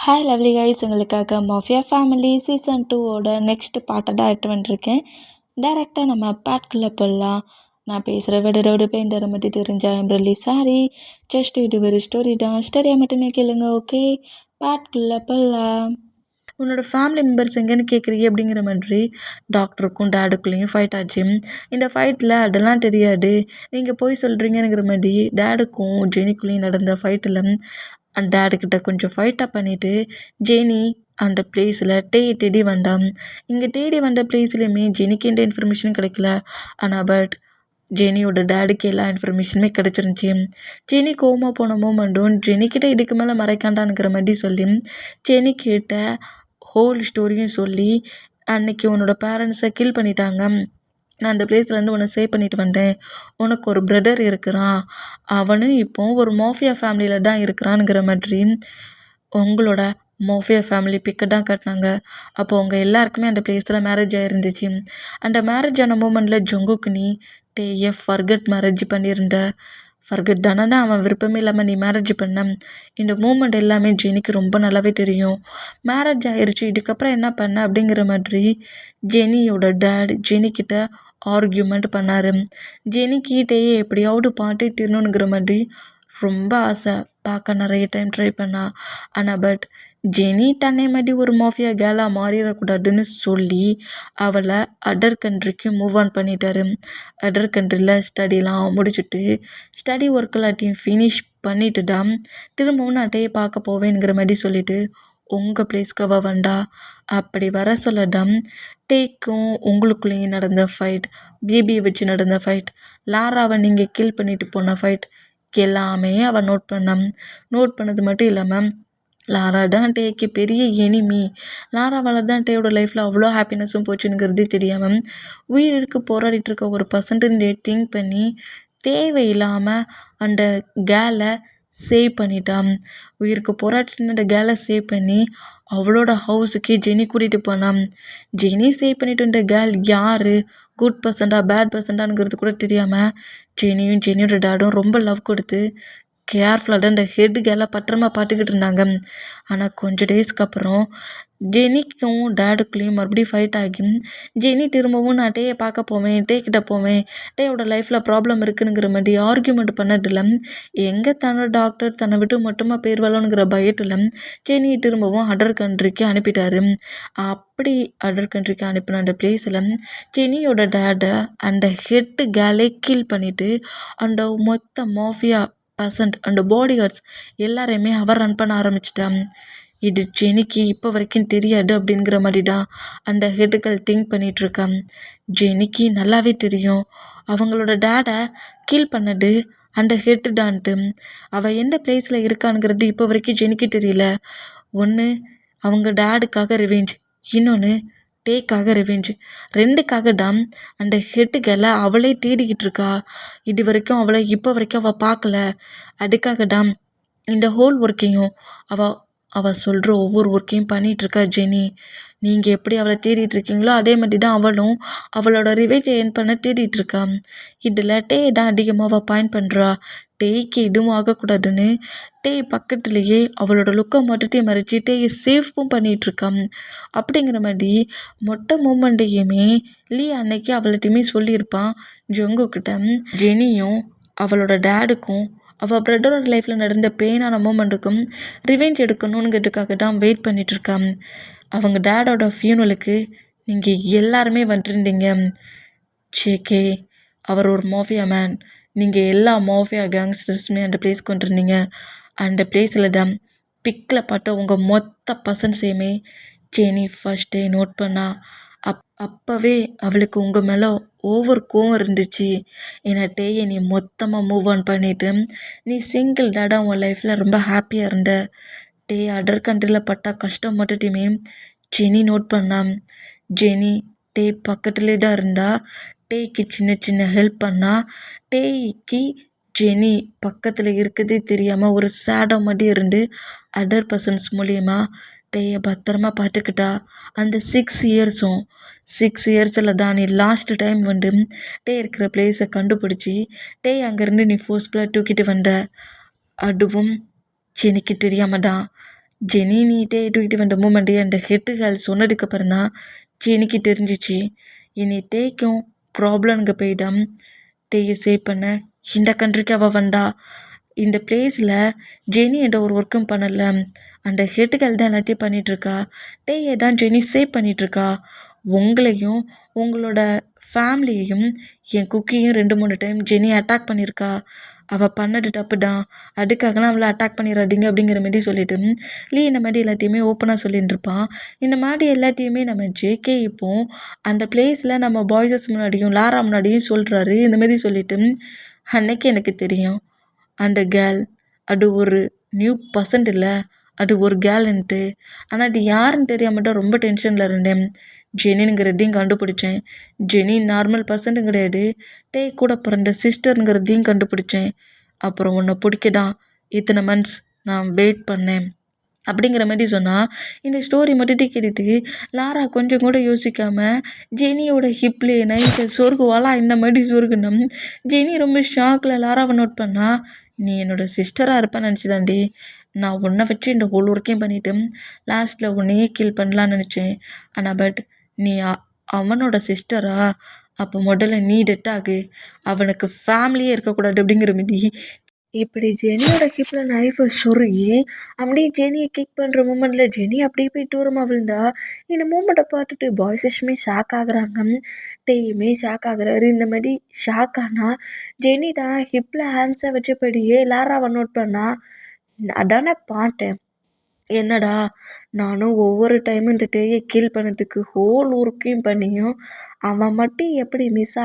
Hi lovely guys, உங்களுக்காக mafia family season 2ஓட next பார்ட்டை தான் எடுத்து வந்துருக்கேன். டேரெக்டாக நம்ம பாட்குள்ளே போடலாம். நான் பேசுகிற விடரோடு பெயிண்டரை பற்றி தெரிஞ்சா ஐம் ரியலி சாரி. ஜஸ்ட் இது ஒரு ஸ்டோரி தான், ஸ்டோரியை மட்டுமே கேளுங்க. ஓகே, பாட்குள்ளே போடலாம். உன்னோட ஃபேமிலி மெம்பர்ஸ் எங்கேன்னு கேட்குறீங்க அப்படிங்கிற மாதிரி டாக்டருக்கும் டேடுக்குள்ளேயும் ஃபைட் ஆச்சு. இந்த ஃபைட்டில் அதெல்லாம் தெரியாது, நீங்கள் போய் சொல்கிறீங்கிற மாதிரி டேடுக்கும் ஜெனிக்குள்ளேயும் நடந்த ஃபைட்டில் அந்த டேடுக்கிட்ட கொஞ்சம் ஃபைட்டாக பண்ணிவிட்டு ஜெனி அந்த பிளேஸில் தேடி வந்தான். இங்கே தேடி வந்த பிளேஸ்லையுமே ஜெனிக்கு எந்த இன்ஃபர்மேஷனும் கிடைக்கல. ஆனால் பட் ஜெனியோட டேடுக்கு எல்லா இன்ஃபர்மேஷனுமே கிடச்சிருந்துச்சி. ஜெனி கோமா போன மூமெண்ட்டும் ஜெனிக்கிட்ட இதுக்கு மேலே மறைக்காண்டானுங்கிற மாதிரி சொல்லி ஜெனிக்கிட்ட ஹோல் ஸ்டோரியும் சொல்லி அன்னைக்கு உன்னோட பேரண்ட்ஸை கில் பண்ணிட்டாங்க, நான் அந்த பிளேஸ்லேருந்து உன்னை சேவ் பண்ணிட்டு வந்தேன், உனக்கு ஒரு பிரதர் இருக்கிறான், அவனும் இப்போ ஒரு மாஃபியா ஃபேமிலியில் தான் இருக்கிறானுங்கிற மாதிரி உங்களோட மாஃபியா ஃபேமிலி பிக்கை தான் காட்டினாங்க. அப்போ அவங்க எல்லாருக்குமே அந்த பிளேஸில் மேரேஜ் ஆகிருந்துச்சு. அந்த மேரேஜ் ஆன மூமெண்ட்டில் ஜொங்குக்கு நீ டேயை ஃபர்கட் மேரேஜ் பண்ணியிருந்த. ஃபர்கட் தானே தான் அவன் விருப்பமே இல்லாமல் நீ மேரேஜ் பண்ண. இந்த மூமெண்ட் எல்லாமே ஜெனிக்கு ரொம்ப நல்லாவே தெரியும். மேரேஜ் ஆயிடுச்சு, இதுக்கப்புறம் என்ன பண்ண அப்படிங்கிற மாதிரி ஜெனியோட டேட் ஜெனிக்கிட்ட ஆர்கியூமெண்ட் பண்ணார். ஜெனிக்கிட்டேயே எப்படியாவது பாட்டிட்டுணுங்கிற மாதிரி ரொம்ப ஆசை, பார்க்க நிறைய டைம் ட்ரை பண்ணா. ஆனால் பட் ஜெனி தன்னை மாதிரி ஒரு மாஃபியா கேலாக மாறிடக்கூடாதுன்னு சொல்லி அவளை அதர் கண்ட்ரிக்கு மூவ் ஆன் பண்ணிட்டாரு. அதர் கண்ட்ரியில் ஸ்டடிலாம் முடிச்சுட்டு ஸ்டடி ஒர்க் எல்லாத்தையும் ஃபினிஷ் பண்ணிட்டு தான் திரும்பவும் நான் அட்டையை பார்க்க போவேங்கிற மாதிரி சொல்லிட்டு உங்கள் பிளேஸ்க்கு அவள் வந்தா. அப்படி வர சொல்லதான் டேக்கும் உங்களுக்குள்ளேயும் நடந்த ஃபைட், பேபியை வச்சு நடந்த ஃபைட், லாராவை நீங்கள் கில் பண்ணிட்டு போன ஃபைட் எல்லாமே அவள் நோட் பண்ணது மட்டும் இல்லாமல் லாரா தான் டேக்கு பெரிய எனிமி, லாராவால் தான் டேயோட லைஃப்பில் அவ்வளோ ஹாப்பினஸும் போச்சுங்கிறது தெரியாமல் உயிருக்கு போராடிட்டு இருக்க ஒரு பர்சன்ட்டுன்னு திங்க் பண்ணி தேவையில்லாமல் அந்த கேலை சேவ் பண்ணிட்டான். உயிருக்கு போராட்டின அந்த கேலை சேவ் பண்ணி அவளோட ஹவுஸுக்கு ஜெனி கூட்டிகிட்டு போனான். ஜெனி சேவ் பண்ணிட்டு இருந்த கேர்ள் யார், குட் பர்சன்டா பேட் பர்சன்டானுங்கிறது கூட தெரியாமல் ஜெனியும் ஜெனியோட டேடும் ரொம்ப லவ் கொடுத்து கேர்ஃபுல்லாக அந்த ஹெட் கேலை பத்திரமா பார்த்துக்கிட்டு இருந்தாங்க. ஆனால் கொஞ்சம் டேஸ்க்கு அப்புறம் ஜெனிக்கும் டேடுக்குள்ளேயும் மறுபடியும் ஃபைட் ஆகி ஜெனி திரும்பவும் நான் டேயை பார்க்க போவேன், டேக்கிட்ட போவேன், டேயோட லைஃப்பில் ப்ராப்ளம் இருக்குனுங்கிற மாதிரி ஆர்கியூமெண்ட் பண்ணதில்ல. எங்கே தன்னோட டாக்டர் தன்னை விட்டு மட்டுமா பேர்வலோங்கிற பயத்தில் ஜெனியை திரும்பவும் அதர் கண்ட்ரிக்கு அனுப்பிட்டாரு. அப்படி அதர் கண்ட்ரிக்கு அனுப்பின அந்த பிளேஸில் ஜெனியோட டேடை அந்த ஹெட் கேலே கில் பண்ணிவிட்டு அந்த மொத்த மாஃபியா பர்சன்ட் அந்த பாடி கார்ட்ஸ் எல்லாரையுமே அவர் ரன் பண்ண ஆரம்பிச்சிட்டான். இது ஜெனிக்கு இப்போ வரைக்கும் தெரியாது அப்படிங்கிற மாதிரி தான் அந்த ஹெட்டுகள் திங்க் பண்ணிகிட்ருக்கான். ஜெனிக்கு நல்லாவே தெரியும் அவங்களோட டேடை கில் பண்ணது அந்த ஹெட்டு தான்ட்டு. அவள் எந்த பிளேஸில் இருக்கானுங்கிறது இப்போ வரைக்கும் ஜெனிக்கு தெரியல. ஒன்று அவங்க டேடுக்காக ரிவெஞ்ச், இன்னொன்று டேக்காக ரிவெஞ்ச், ரெண்டுக்காக தான் அந்த ஹெட்டுகளை அவளே தேடிக்கிட்டு இருக்கா. இது வரைக்கும் அவளை இப்போ வரைக்கும் அவள் பார்க்கல. அதுக்காக தான் இந்த ஹோல் ஒர்க்கையும் அவள் சொல்கிற ஒவ்வொரு ஒர்க்கையும் பண்ணிகிட்ருக்கா ஜெனி. நீங்கள் எப்படி அவளை தேடிட்டுருக்கீங்களோ அதே மாதிரி தான் அவளும் அவளோட ரிவெஞ்சை என் பண்ண தேடிட்டுருக்கா. இதில் டே தான் அதிகமாக அவள் பாயிண்ட் பண்ணுறா. டேக்கு இதுவும் ஆகக்கூடாதுன்னு டே பக்கத்துலேயே அவளோட லுக்கை மட்டும் மறைச்சி டேயை சேஃபும் பண்ணிகிட்ருக்கான். அப்படிங்கிற மாதிரி மொட்டை மூமெண்ட்டையுமே லீ அன்னைக்கு அவள்கிட்டையுமே சொல்லியிருப்பான் ஜொங்குக்கிட்ட. ஜெனியும் அவளோட டேடுக்கும் அவள் பிரதரோட லைஃப்பில் நடந்த பெயினான மூமெண்ட்டுக்கும் ரிவெஞ்ச் எடுக்கணுங்கிறதுக்காக தான் வெயிட் பண்ணிகிட்ருக்கான். அவங்க டேடோட ஃபியூனலுக்கு நீங்கள் எல்லாருமே வந்துருந்தீங்க. ஜேகே அவர் ஒரு மாஃபியா மேன், நீங்கள் எல்லா மாஃபியா கேங்ஸ்டர்ஸுமே அந்த பிளேஸ்க்கு வந்துருந்தீங்க. அந்த பிளேஸில் தான் பிக்கில் பார்த்த உங்கள் மொத்த பர்சன்ஸையுமே ஜெனி ஃபர்ஸ்ட் டே நோட் பண்ணா. அப்போவே அவளுக்கு உங்கள் மேலே ஓவர் கோவம் இருந்துச்சு. ஏன்னா டேயை நீ மொத்தமாக மூவ் ஆன் பண்ணிவிட்டு நீ சிங்கிள் டேடாக உன் லைஃப்பில் ரொம்ப ஹாப்பியாக இருந்த. டே அதர் கண்ட்ரியில் பட்டா கஷ்டம் மட்டுமே ஜெனி நோட் பண்ணான். ஜெனி டே பக்கத்துலேயே தான் இருந்தா. டேக்கு சின்ன சின்ன ஹெல்ப் பண்ணா. டேக்கு ஜெனி பக்கத்தில் இருக்கிறதே தெரியாமல் ஒரு சேடாக மட்டும் இருந்து அதர் பர்சன்ஸ் மூலியமா டேயை பத்திரமா பார்த்துக்கிட்டா. அந்த 6 இயர்ஸில் தான் நீ லாஸ்ட் டைம் வந்து டே இருக்கிற பிளேஸை கண்டுபிடிச்சி டே அங்கேருந்து நீ ஃபோர்ஸ்ஃபுல்லாக தூக்கிட்டு வந்த. அதுவும் ஜெனிக்கு தெரியாமல் தான். ஜெனி நீட்டே தூக்கிட்டு வந்த மூமெண்ட்டு அந்த ஹெட்டுகள் சொன்னதுக்கப்புறம் தான் ஜெனிக்கு தெரிஞ்சிச்சு. இனி டேக்கும் ப்ராப்ளம்ங்க போயிட்டான். டேயை சேவ் பண்ண இந்த கண்ட்ரிக்கு அவள் வந்தா. இந்த பிளேஸில் ஜெனி என்ற ஒரு ஒர்க்கும் பண்ணலை. அந்த ஹெட்டுகள் தான் எல்லாத்தையும் பண்ணிகிட்ருக்கா. டேயை தான் ஜெனி சேவ் பண்ணிகிட்ருக்கா. உங்களையும் உங்களோட ஃபேமிலியையும் என் குக்கியும் 2-3 டைம் ஜெனி அட்டாக் பண்ணியிருக்கா. அவள் பண்ணது தப்பு தான், அதுக்காகலாம் அவளை அட்டாக் பண்ணிடாதீங்க அப்படிங்கிற மாதிரி சொல்லிட்டு லீ இந்த மாதிரி எல்லாத்தையுமே ஓப்பனாக சொல்லிட்டு இருப்பான். இந்த மாதிரி எல்லாத்தையுமே நம்ம ஜேகே இப்போ அந்த பிளேஸில் நம்ம பாய்ஸஸ் முன்னாடியும் லாரா முன்னாடியும் சொல்கிறாரு. இந்த மாதிரி சொல்லிட்டு அன்னைக்கு எனக்கு தெரியும் அந்த கேர்ள் அது ஒரு நியூ பர்சன்ட் இல்லை, அது ஒரு கேர்ள்ன்ட்டு. ஆனால் அது யாருன்னு தெரியாம தான் ரொம்ப டென்ஷனில் இருந்தேன். ஜெனிங்கிறதையும் கண்டுபிடிச்சேன். ஜெனி நார்மல் பர்சன்ட்டு கிடையாது, டே கூட பிறந்த சிஸ்டருங்கிறதையும் கண்டுபிடிச்சேன். அப்புறம் உன்னை பிடிக்க தான் இத்தனை மந்த்ஸ் நான் வெயிட் பண்ணேன் அப்படிங்கிற மாதிரி சொன்னால் இந்த ஸ்டோரி மட்டும் கேட்டுட்டு லாரா கொஞ்சம் கூட யோசிக்காமல் ஜெனியோட ஹிப்லேயே நைஃபை சொருகுவாளா. இந்த மாதிரி சொருகுனம் ஜெனி ரொம்ப ஷாக்கில் லாராவை நோட் பண்ணா. நீ என்னோட சிஸ்டராக இருப்பேன்னு நினச்சிதாண்டி நான் உன்னை வச்சு இந்த ஹோல் ஒர்க்கையும் பண்ணிவிட்டு லாஸ்ட்டில் உன்னையே கில் பண்ணலான்னு நினச்சேன். ஆனால் பட் நீ அவனோட சிஸ்டரா? அப்போ முதல்ல நீ டெட் ஆகு, அவனுக்கு ஃபேமிலியே இருக்கக்கூடாது அப்படிங்கிற மாதிரி இப்படி ஜெனியோட ஹிப்பில் நைஃபை சொருகி அப்படியே ஜெனியை கிக் பண்ணுற மூமெண்ட்டில் ஜெனி அப்படியே போய் தூரமாக விழுந்தா. இந்த மூமெண்ட்டை பார்த்துட்டு பாய்ஸஸுமே ஷாக் ஆகுறாங்க. டேயுமே ஷாக் ஆகுறாரு. இந்த மாதிரி ஷாக் ஆனால் ஜெனி தான் ஹிப்பில் ஹேண்ட்ஸை வச்சபடியே லாராவை நோட் பண்ணா. அதானே பார்த்தேன், என்னடா நானும் ஒவ்வொரு டைமும் இந்த டேயை கில் பண்ணதுக்கு ஹோல் ஒர்க்கையும் பண்ணியும் அவன் மட்டும் எப்படி மிஸ்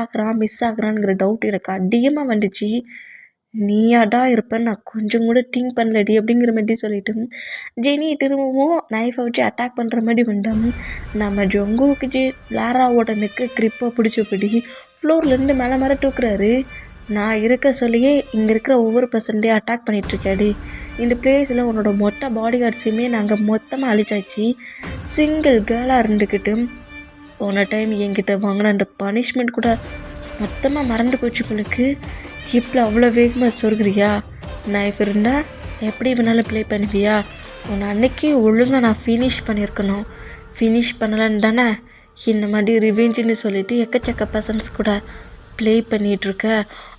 ஆகுறான்ங்கிற டவுட் எனக்கு அதிகமாக வந்துச்சு. நீயாடா இருப்பேன்னு நான் கொஞ்சம் கூட திங்க் பண்ணலடி அப்படிங்கிற மாதிரி சொல்லிட்டு ஜெனி திரும்பவும் நைஃபை வச்சு அட்டாக் பண்ணுற மாதிரி வந்தோம். நம்ம ஜொங்குக்கு லாராவோட நெக்க கிரிப்பாக பிடிச்சபடி ஃப்ளோர்லேருந்து மேலே தூக்குறாரு. நான் இருக்க சொல்லியே இங்கே இருக்கிற ஒவ்வொரு பர்சன்டையும் அட்டாக் பண்ணிகிட்ருக்காடி. இந்த பிளேஸில் உன்னோட மொத்த பாடி கார்ட்ஸையுமே நாங்கள் மொத்தமாக அழிச்சாச்சு. சிங்கிள் கேர்ளாக இருந்துக்கிட்டு போன டைம் என்கிட்ட வாங்கின அந்த பனிஷ்மெண்ட் கூட மொத்தமாக மறந்து போச்சு போலுக்கு. இப்போ அவ்வளோ வேகமாக சொருகிறியா? நைஃப் இருந்தால் எப்படி வேணாலும் ப்ளே பண்ணுவியா? உன்னை அன்னைக்கு ஒழுங்காக நான் ஃபினிஷ் பண்ணியிருக்கணும். ஃபினிஷ் பண்ணலான்னு தானே இந்த மாதிரி ரிவெஞ்சுன்னு சொல்லிவிட்டு எக்கச்சக்க பர்சன்ஸ் கூட ப்ளே பண்ணிகிட்ருக்க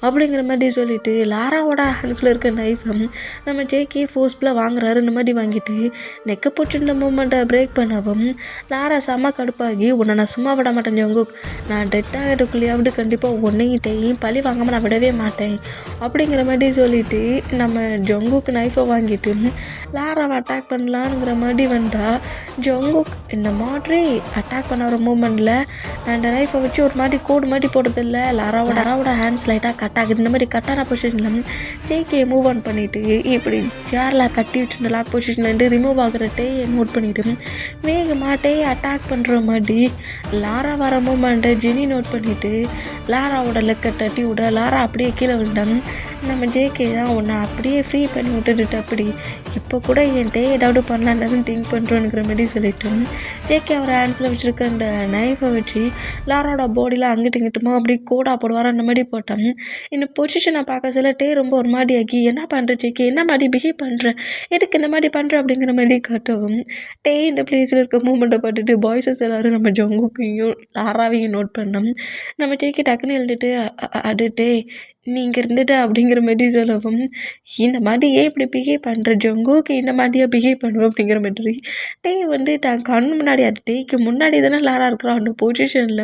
அப்படிங்கிற மாதிரி சொல்லிவிட்டு லாராவோட ஹேண்ட்ஸில் இருக்க நைஃபை நம்ம ஜேகே ஃபோர்ஸ்ஃபுல்லாக வாங்குறாரு. இந்த மாதிரி வாங்கிட்டு நெக்க போச்சுன்ற மூமெண்ட்டை பிரேக் பண்ணவும் லாரா செம்ம கடுப்பாகி உன்னை நான் சும்மா விட மாட்டேன் ஜொங்கு, நான் டெட் ஆகிறதுக்குள்ளேயாவது கண்டிப்பாக உன்னையிட்டையும் பழி வாங்காமல் நான் விடவே மாட்டேன் அப்படிங்கிற மாதிரி சொல்லிவிட்டு நம்ம ஜொங்குக்கு நைஃபை வாங்கிட்டு லாராவை அட்டாக் பண்ணலான்ங்கிற மாதிரி வந்தால் ஜொங்குக் இந்த மாதிரி அட்டாக் பண்ண வர மூமெண்ட்டில் அந்த நைஃபை வச்சு ஒரு மாதிரி கோடு மாதிரி போடுறதில்ல. லாராவோட ஹேண்ட்ஸ் லைட்டாக கட் ஆகுது. இந்த மாதிரி கட்டான பொசிஷனில் ஜேகே மூவ் ஆன் பண்ணிவிட்டு இப்படி சேரில் கட்டி வச்சுருந்த லாக் பொசிஷன்லேருந்து ரிமூவ் ஆகிற டேயை நோட் பண்ணிவிட்டு வேகமாக டேயை அட்டாக் பண்ணுற மாதிரி லாரா வர மூமெண்ட்டை ஜெனி நோட் பண்ணிவிட்டு லாராவோட லெக்கை தட்டி விட லாரா அப்படியே கீழே விழுந்தாங்க. நம்ம ஜேகே தான் உன்னை அப்படியே ஃப்ரீ பண்ணி விட்டுட்டு அப்படி இப்போ கூட என் டே ஏதாவது பண்ணலான்னு திங்க் பண்ணுறோங்கிற மாதிரி சொல்லிட்டு ஜேகே அவர் ஹேண்ட்ஸில் வச்சுருக்க அந்த நைஃபை வச்சு லாரோட பாடியில் அங்கிட்டு இங்கிட்டுமா அப்படி கோடா போடுவார். அந்த மாதிரி போட்டேன். இந்த பொசிஷனை பார்க்க சொல்ல டே ரொம்ப ஒரு மாதிரி ஆகி என்ன பண்ணுற ஜேகே, என்ன மாதிரி பிஹேவ் பண்ணுற, எதுக்கு இந்த மாதிரி பண்ணுற அப்படிங்கிற மாதிரி காட்டவும் டே இந்த பிளேஸில் இருக்க மூமெண்ட்டை பார்த்துட்டு பாய்ஸஸ் எல்லோரும் நம்ம ஜொங்குக்கையும் லாராவையும் நோட் பண்ணோம். நம்ம ஜேகே டக்குன்னு எழுதிட்டு அது டே நீங்கள் இருந்துட்டு அப்படிங்கிற மாதிரி சொல்லவும் இந்த மாதிரி ஏன் இப்படி பிஹேவ் பண்ணுற ஜொங்குக்கு இந்த மாதிரியா பிஹேவ் பண்ணுவோம் அப்படிங்கிற மாதிரி டே வந்து தான் கண் முன்னாடி அது டேக்கு முன்னாடி தானே லாரா இருக்கிறோம் அந்த பொசிஷனில்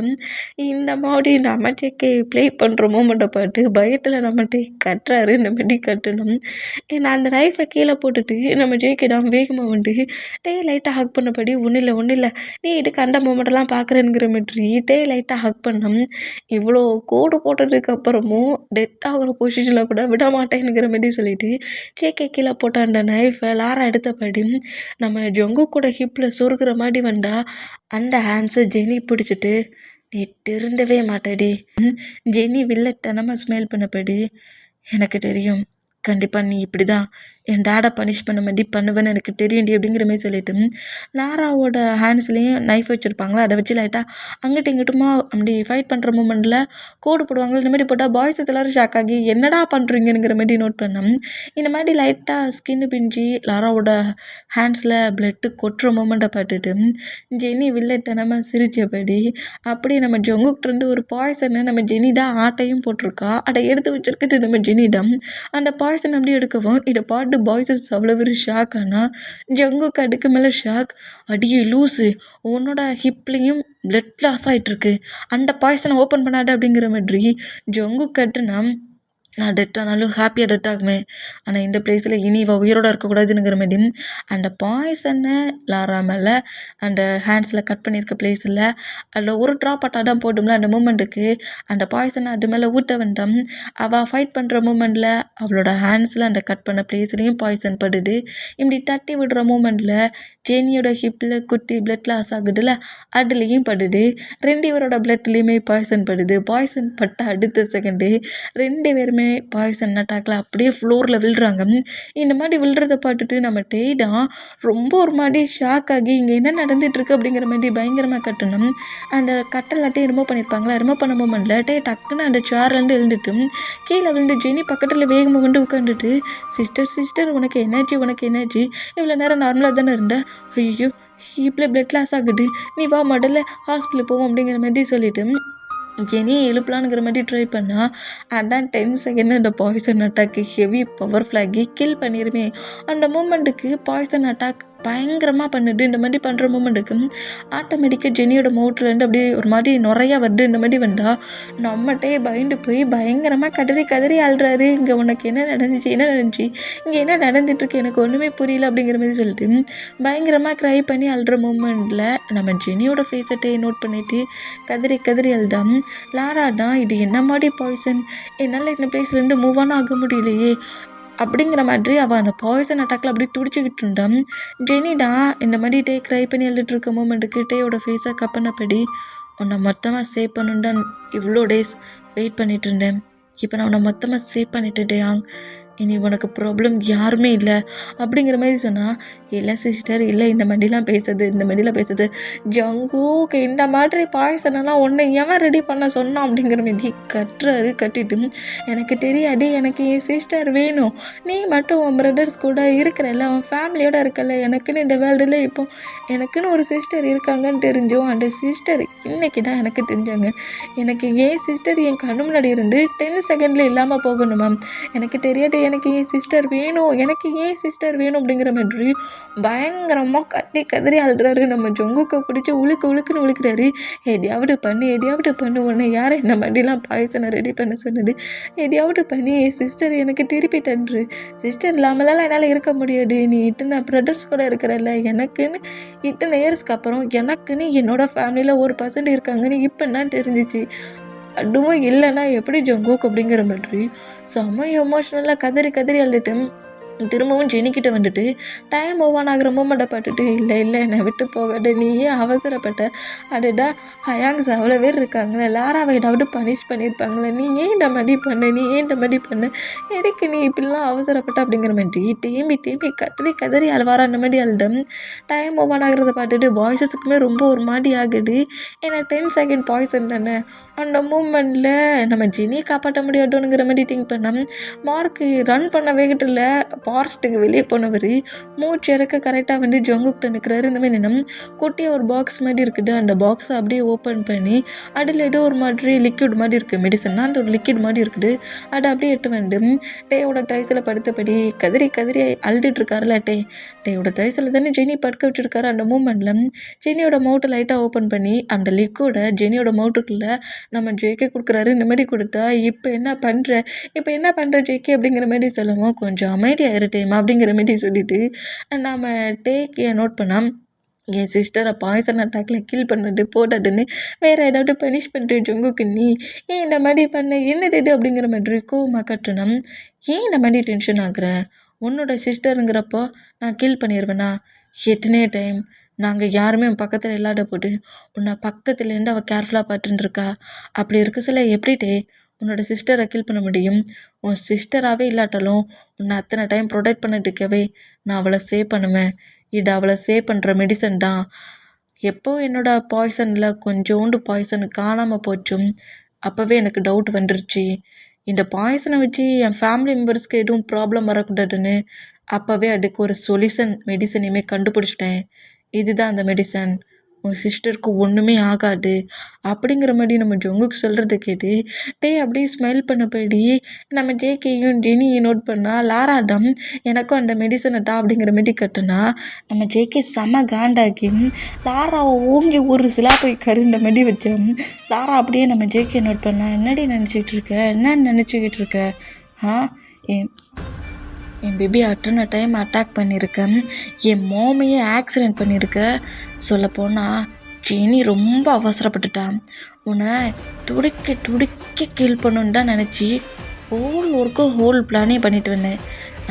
இந்த மாதிரி நம்ம டேக்கே ப்ளே பண்ணுற மூமெண்ட்டை பார்த்து பயத்தில் நம்ம டே கட்டுறாரு. இந்த மாதிரி கட்டணும். நான் அந்த நைஃபை கீழே போட்டுட்டு நம்ம ஜேகே தான் வேகமாக வந்து டே லைட்டாக ஹக் பண்ணபடி ஒன்றும் இல்லை நீ இதுக்கு அந்த மூமெண்ட்டெல்லாம் பார்க்குறேங்கிற மாதிரி டே லைட்டாக ஹக் பண்ணோம். இவ்வளோ கோடு போட்டதுக்கு அப்புறமும் டெட் ஆகிற பொசிஷனில் கூட விட மாட்டேங்கிற மாதிரி சொல்லிட்டு ஜேகே கீழே போட்ட அந்த நைஃபை லாரா எடுத்தபடி நம்ம ஜொங்கு கூட ஹிப்பில் சொருகிற மாதிரி வந்தால் அந்த ஹேண்ட்ஸை ஜெனி பிடிச்சிட்டு நீ திருந்தவே மாட்டேடி. ஜெனி வில்லத்தனமாக ஸ்மெல் பண்ணபடி எனக்கு தெரியும் கண்டிப்பாக நீ இப்படி தான் என் டேடை பனிஷ் பண்ண மாதிரி பண்ணுவேன்னு எனக்கு தெரியும்டி அப்படிங்கிற மாதிரி சொல்லிட்டு லாராவோட ஹேண்ட்ஸ்லேயும் நைஃப் வச்சுருப்பாங்களா அதை வச்சு லைட்டாக அங்கிட்டு இங்கிட்டுமா அப்படி ஃபைட் பண்ணுற மூமெண்ட்டில் கோடு போடுவாங்களா இந்த மாதிரி போட்டால் பாய்ஸஸ் எல்லோரும் ஷாக் ஆகி என்னடா பண்ணுறீங்கிற மாதிரி நோட் பண்ணோம். இந்த மாதிரி லைட்டாக ஸ்கின்னு பிஞ்சு லாராவோட ஹேண்ட்ஸில் பிளட்டு கொட்டுற மூமெண்ட்டை பார்த்துட்டு ஜெனி வில்லத்தனமாக சிரிச்சபடி அப்படியே நம்ம ஜொங்குக்கிட்டேருந்து ஒரு பாய்சனை நம்ம ஜெனி தான் ஆட்டையும் போட்டிருக்கா. அதை எடுத்து வச்சிருக்கிறது நம்ம ஜெனி தான். அந்த பாய்சன் அப்படி எடுக்கவும் இதை பார்த்து பாய்ஸஸ் அவ்வளோ ஒரு ஷாக். ஆனால் ஜங்குக்கு அதுக்கு மேலே ஷாக். அடியே லூஸு, உன்னோட ஹிப்லேயும் பிளட் லாஸ் ஆகிட்டுருக்கு, அந்த பாய்சனை ஓப்பன் பண்ணாத அப்படிங்கிற மாதிரி ஜங்கு கட்டுனா நான் டெட் ஆனாலும் ஹாப்பியாக டெட் ஆகுமே, ஆனால் இந்த பிளேஸில் இனி இவள் உயிரோடு இருக்கக்கூடாதுங்கிற மாதிரி அந்த பாய்சனை லாரா மேலே அந்த ஹேண்ட்ஸில் கட் பண்ணியிருக்க பிளேஸில் அதில் ஒரு ட்ராப் தான் போடும்ல அந்த மூமெண்ட்டுக்கு அந்த பாய்சனை அது மேலே ஊட்ட வேண்டாம். அவள் ஃபைட் பண்ணுற மூமெண்ட்டில் அவளோட ஹேண்ட்ஸில் அந்த கட் பண்ண பிளேஸ்லேயும் பாய்சன் படுது. இப்படி தட்டி விடுற மூமெண்ட்டில் ஜெனியோட ஹிப்பில் குத்தி பிளட் லாஸ் ஆகுதுல்ல அதுலேயும் படுது. ரெண்டு பேரோட பிளட்லேயுமே பாய்சன் படுது. பாய்சன் பட்ட அடுத்த செகண்டு ரெண்டு பேருமே பாய்சன் அட்டாக்ல அப்படியே ஃப்ளோரில் விழுறாங்க. இந்த மாதிரி விழுறதை பார்த்துட்டு நம்ம டேடா ரொம்ப ஒரு மாதிரி ஷாக் ஆகி இங்கே என்ன நடந்துட்டுருக்கு அப்படிங்கிற மாதிரி பயங்கரமாக கட்டணும். அந்த கட்டலாட்டையும் ரிமூவ் பண்ணியிருப்பாங்களா, ரிமூவ் பண்ண மூமெண்ட்டில் டக்குன்னு அந்த சேர்லேருந்து எழுந்துட்டு கீழே விழுந்து ஜெனி பக்கத்தில் வேகமாக வந்து உட்காந்துட்டு சிஸ்டர் உனக்கு என்னாச்சு இவ்வளோ நேரம் நார்மலாக தானே இருந்த, ஐயோ இப்படி பிளட் லாஸ் ஆகுது, நீ வா முதல்ல ஹாஸ்பிட்டல் போவோம் அப்படிங்கிற மாதிரி சொல்லிட்டு ஜெனி எழுப்பலான்ங்கிற மாதிரி ட்ரை பண்ணால் அதான் 10 செகண்ட் அந்த பாய்சன் அட்டாக்கு ஹெவி பவர்ஃபுல்லாகி கில் பண்ணிடுமே. அந்த மூமெண்ட்டுக்கு பாய்சன் அட்டாக் பயங்கரமாக பண்ணுது. இந்த மாதிரி பண்ணுற மூமெண்ட்டுக்கு ஆட்டோமேட்டிக்காக ஜெனியோட மவுட்லேருந்து அப்படியே ஒரு மாதிரி நுறையா வருது. இந்த மாதிரி வந்தால் நம்மகிட்டே பயந்து போய் பயங்கரமாக கதறி அழுறாரு. இங்கே உனக்கு என்ன நடந்துச்சு இங்கே என்ன நடந்துட்டுருக்கு எனக்கு ஒன்றுமே புரியல அப்படிங்கிற மாதிரி சொல்லிட்டு பயங்கரமாக க்ரை பண்ணி அழுற மூமெண்ட்டில் நம்ம ஜெனியோட ஃபேஸை நோட் பண்ணிவிட்டு கதறி அழுதான். லாரா தான் இது என்ன மாதிரி பாய்சன், என்னால் இந்த பிளேஸ்லேருந்து மூவ் ஆன் ஆக முடியலையே அப்படிங்கிற மாதிரி அவள் அந்த பாய்சன் அட்டாக்ல அப்படி துடிச்சிக்கிட்டு இருந்தான். ஜெனிடா இந்த மாதிரி க்ரை பண்ணி எழுதிட்டு இருக்க மூமெண்ட்டுக்கு டேயோட ஃபேஸை கப்பனப்படி உன்னை மொத்தமாக சேவ் பண்ணணுன்னு தான் இவ்வளோ டேஸ் வெயிட் பண்ணிட்டு இருந்தேன். இப்போ நான் உன்னை மொத்தமாக சேவ் பண்ணிட்டுட்டேன், இனி உனக்கு ப்ராப்ளம் யாருமே இல்லை அப்படிங்கிற மாதிரி சொன்னால் இல்லை சிஸ்டர் இல்லை இந்த மாதிரிலாம் பேசுது ஜங்குக்கு இந்த மாதிரி பாய்சனெல்லாம் ஒன்று எவன் ரெடி பண்ண சொன்னான் அப்படிங்கிற மாதிரி கட்டிட்டு எனக்கு தெரியாது, எனக்கு என் சிஸ்டர் வேணும், நீ மட்டும் உன் பிரதர்ஸ் கூட இருக்கிறல்ல, உன் ஃபேமிலியோடு இருக்கல, எனக்குன்னு இந்த வேர்ல்டில் இப்போ எனக்குன்னு ஒரு சிஸ்டர் இருக்காங்கன்னு தெரிஞ்சோம். அந்த சிஸ்டர் இன்றைக்கி தான் எனக்கு தெரிஞ்சாங்க. எனக்கு என் சிஸ்டர் என் கண்ணு முன்னாடி இருந்து 10 செகண்டில் இல்லாமல் போகணுமா, எனக்கு தெரியாது, எனக்கு என் சிஸ்டர் வேணும் அப்படிங்கிற மாதிரி பயங்கரமாக கதறி அழுறாரு. நம்ம ஜொங்குக்கு பிடிச்சி உழுக்குன்னு உழுக்கிறாரு. எதையாவது பண்ணு உன்னை யாரை இந்த மாதிரிலாம் பாய்சனை ரெடி பண்ண சொன்னது, எதையாவது பண்ணி என் சிஸ்டர் எனக்கு திருப்பி தன்று, சிஸ்டர் இல்லாமலாம் என்னால் இருக்க முடியாது, நீ இத்தனை பிரதர்ஸ் கூட இருக்கிறல்ல, எனக்குன்னு இத்தனை இயர்ஸ்க்கு அப்புறம் எனக்குன்னு என்னோட ஃபேமிலியில் ஒரு பர்சன்ட் இருக்காங்கன்னு இப்போ தான் தெரிஞ்சிச்சு, அதுவும் இல்லைன்னா எப்படி ஜங்குக் அப்படிங்கிற மாதிரி செம்ம எமோஷ்னலாக கதறி அழுதுட்டு திரும்பவும் ஜெனிக்கிட்ட வந்துட்டு டைம் மூவ் ஆன் ஆகிற மூமெண்ட்டை பார்த்துட்டு இல்லை என்னை விட்டு போகாத, நீ ஏன் அவசரப்பட்ட, அதுடா ஹயாங்ஸ் அவ்வளோ பேர் இருக்காங்களே, லாராவை ஏதாவது பனிஷ் பண்ணியிருப்பாங்களே, நீ ஏன் இந்த மாதிரி பண்ண எதுக்கு நீ இப்படிலாம் அவசரப்பட்ட அப்படிங்கிற மாதிரி திரும்பி கதறி அழுவாரா. அந்த மாதிரி அழுதம் டைம் மூவ் ஆன் ஆகிறத பார்த்துட்டு பாய்ஸஸுக்குமே ரொம்ப ஒரு மாதிரி ஆகுது. ஏன்னா 10 செகண்ட் பாய்சன் தானே. அந்த மூமெண்ட்டில் நம்ம ஜெனியை காப்பாற்ற முடியாதுங்கிற மாதிரி திங்க் பண்ணோம். மார்க்கு ரன் பண்ண வேகத்தில் ஃபாரஸ்ட்டுக்கு வெளியே போனவர் மூச்சு இறக்க கரெக்டாக வந்து ஜங்குக்கிட்ட நிற்கிறாரு. இந்த மாதிரி நினம் குட்டியாக ஒரு பாக்ஸ் மாதிரி இருக்குது. அந்த பாக்ஸை அப்படியே ஓப்பன் பண்ணி அதில் ஏதோ ஒரு மாதிரி லிக்விட் மாதிரி இருக்குது, மெடிசன் தான், அந்த ஒரு லிக்விட் மாதிரி இருக்குது. அதை அப்படியே எட்டு வந்து டேயோட டைஸில் படுத்தபடி கதறி அழுதுட்டு இருக்காருல்ல. டேயோட டைஸில் தானே ஜெனி படுக்க வச்சுருக்காரு. அந்த மூமெண்ட்டில் ஜெனியோட மவுட்டை லைட்டாக ஓப்பன் பண்ணி அந்த லிக்விடை ஜெனியோட மவுட்டுக்குள்ளே நம்ம ஜேகே கொடுக்குறாரு. இந்த மாதிரி கொடுத்தா இப்போ என்ன பண்ணுற ஜேகே அப்படிங்கிற மாதிரி சொல்லுவோம். கொஞ்சம் அமைதியாக இருட்டேமா அப்படிங்கிற மாதிரி சொல்லிட்டு நம்ம டேக்கை நோட் பண்ணால் என் சிஸ்டரை பாய்சன் அட்டாக்ல கில் பண்ணது போட்டதுன்னு வேறு ஏதாவது பனிஷ் பண்ணுற ஜங்குக்கு நீ ஏன் இந்த மாதிரி பண்ண என்னது அப்படிங்கிற மாதிரி கோவமாக கட்டணும். ஏன் இந்த மாதிரி டென்ஷன் ஆகுற, உன்னோட சிஸ்டருங்கிறப்போ நான் கில் பண்ணிடுவேனா, எத்தனை டைம் நாங்கள் யாருமே உன் பக்கத்தில் இல்லாத போட்டு உன்னை பக்கத்துலேருந்து அவள் கேர்ஃபுல்லாக பார்த்துட்டுருக்கா, அப்படி இருக்க சில எப்படிட்டே உன்னோட சிஸ்டரை கில் பண்ண முடியும்? உன் சிஸ்டராகவே இல்லாட்டாலும் உன்னை அத்தனை டைம் ப்ரொடெக்ட் பண்ணிட்டு இருக்கவே நான் அவளை சேவ் பண்ணுவேன். இது அவளை சேவ் பண்ணுற மெடிசன் தான். எப்போ என்னோட பாய்சனில் கொஞ்சோண்டு பாய்சன் காணாமல் போச்சும் அப்போவே எனக்கு டவுட் வந்துருச்சு. இந்த பாய்சனை வச்சு என் ஃபேமிலி மெம்பர்ஸ்க்கு எதுவும் ப்ராப்ளம் வரக்கூடாதுன்னு அப்போவே அதுக்கு ஒரு சொல்யூஷன் மெடிசனையுமே கண்டுபிடிச்சிட்டேன். இதுதான் அந்த மெடிசன். உன் சிஸ்டருக்கு ஒன்றுமே ஆகாது அப்படிங்கிற மாதிரி நம்ம ஜொங்குக்கு சொல்கிறத கேட்டு அப்படியே ஸ்மைல் பண்ண போயிடி நம்ம ஜேகேயும் ஜெனியும் நோட் பண்ணால் லாராடம் எனக்கும் அந்த மெடிசனை தான் அப்படிங்கிற மாதிரி கட்டுனா நம்ம ஜேகே செம காண்டாக்கி லாராவை ஓங்கி ஒரு சிலா போய் கருந்த மாதிரி வச்சோம். லாரா அப்படியே நம்ம ஜேகே நோட் பண்ணா என்னடி நினச்சிக்கிட்டு இருக்க, என்ன நினச்சிக்கிட்டு இருக்க? என் பேபி அட்டன டைம் அட்டாக் பண்ணியிருக்கேன், என் மாமையே ஆக்சிடெண்ட் பண்ணியிருக்க. சொல்லப்போனால் ஜெனி ரொம்ப அவசரப்பட்டுட்டான். உன்னை துடிக்க துடிக்க கீல் பண்ணணுன்னு தான் நினச்சி ஹோல் பிளானே பண்ணிட்டு வந்தேன்.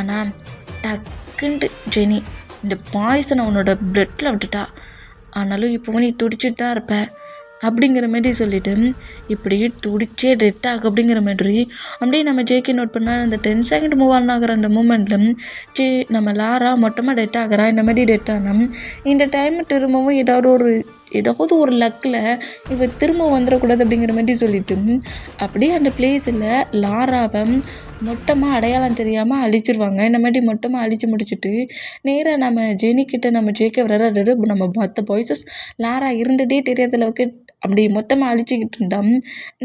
ஆனால் டக்குன்ட்டு ஜெனி இந்த பாய்சனை உன்னோட பிளட்டில் விட்டுட்டா. ஆனாலும் இப்போ நீ துடிச்சிட்டு தான் இருப்ப அப்படிங்கிற மாதிரி சொல்லிவிட்டு இப்படியே துடிச்சே டெட் ஆகும் அப்படிங்கிற மாதிரி அப்படியே நம்ம ஜேகே நோட் பண்ணால் அந்த 10 செகண்ட் மூவ் ஆன் ஆகிற அந்த மூமெண்ட்டில் நம்ம லாரா மொத்தமாக டெட் ஆகிறா. இந்த மாதிரி டெட் ஆனால் இந்த டைம் திரும்பவும் ஏதாவது ஒரு லக்கில் இவ திரும்ப வந்துடக்கூடாது அப்படிங்கிற மாதிரி சொல்லிட்டு அப்படியே அந்த பிளேஸில் லாராவை மொத்தமாக அடையாளம் தெரியாமல் அழிச்சிருவாங்க. இந்த மாதிரி மொத்தமாக அழிச்சு முடிச்சுட்டு நேராக நம்ம ஜெனிக்கிட்ட நம்ம ஜேகே வர்றாரு. நம்ம மற்ற பாய்ஸஸ் லாரா இருந்ததே தெரியாத அளவுக்கு அப்படி மொத்தமாக அழிச்சிக்கிட்டு இருந்தான்.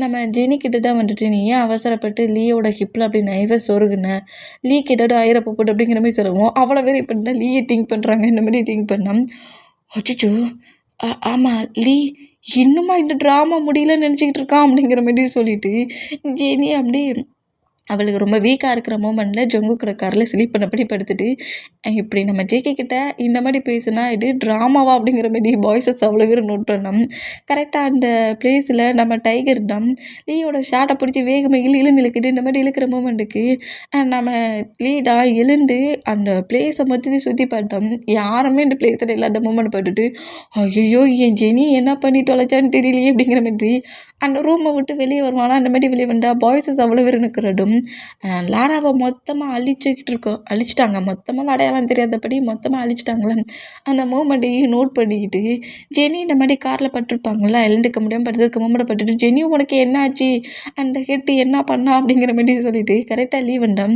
நம்ம ஜெனிக்கிட்ட தான் வந்துட்டு நீ ஏன் அவசரப்பட்டு லீயோட ஹிப்பில் அப்படி நைவை சொருகுன, லீ கிட்டோட ஆயிரப்போ போட்டு அப்படிங்கிற மாதிரி சொல்லுவோம். அவ்வளோ பேர் இப்போ லீயை திங்க் பண்ணுறாங்க. இந்த மாதிரி திங்க் பண்ணோம். அச்சோ ஆமாம் லீ இன்னுமா இந்த ட்ராமா முடியலன்னு நினச்சிக்கிட்டு இருக்கான் அப்படிங்கிற மாதிரி சொல்லிட்டு ஜெனி அப்படியே அவளுக்கு ரொம்ப வீக்காக இருக்கிற மூமெண்ட்டில் ஜொங்குக்கிற காரில் ஸ்லீப் பண்ணபடி படுத்துட்டு இப்படி நம்ம ஜேகே கிட்ட இந்த மாதிரி பேசுனா இது ட்ராமாவா அப்படிங்கிற மாதிரி பாய்ஸஸ் அவ்வளோ பேர் நோட் பண்ணோம். கரெக்டாக அந்த பிளேஸில் நம்ம டைகர் டம் லீயோட ஷார்ட்டை பிடிச்சி வேகமாக இழுக்கிட்டு இந்த மாதிரி இழுக்கிற மூமெண்ட்டுக்கு நம்ம லீடா எழுந்து அந்த பிளேஸை மொத்தத்தையும் சுற்றி பார்த்தோம். யாருமே இந்த பிளேஸில் இல்லாத மூமெண்ட் பார்த்துட்டு ஐயோ என் ஜெனி என்ன பண்ணிட்டு தொலைச்சான்னு தெரியலையே அப்படிங்கிற மாதிரி அந்த ரூமை விட்டு வெளியே வருவானா. அந்த மாதிரி வெளியே வந்தால் பாய்ஸஸ் அவ்வளோ பேர் இருக்கிறதும் லாராவை மொத்தமாக அழிச்சிட்டாங்க. மொத்தமாக அடையாளம் தெரியாதபடி மொத்தமாக அழிச்சிட்டாங்களே. அந்த மூமெண்ட்டையும் நோட் பண்ணிக்கிட்டு ஜெனி இந்த மாதிரி காரில் பட்டிருப்பாங்களா, எழுந்துக்க முடியாமல் படுத்துருக்க மூமெண்ட்டை பட்டுட்டு ஜெனி உனக்கு என்ன ஆச்சு, அந்த ஹெட்டு என்ன பண்ணா அப்படிங்கிற மாதிரி சொல்லிட்டு கரெக்டாக லீவ் வந்தோம்.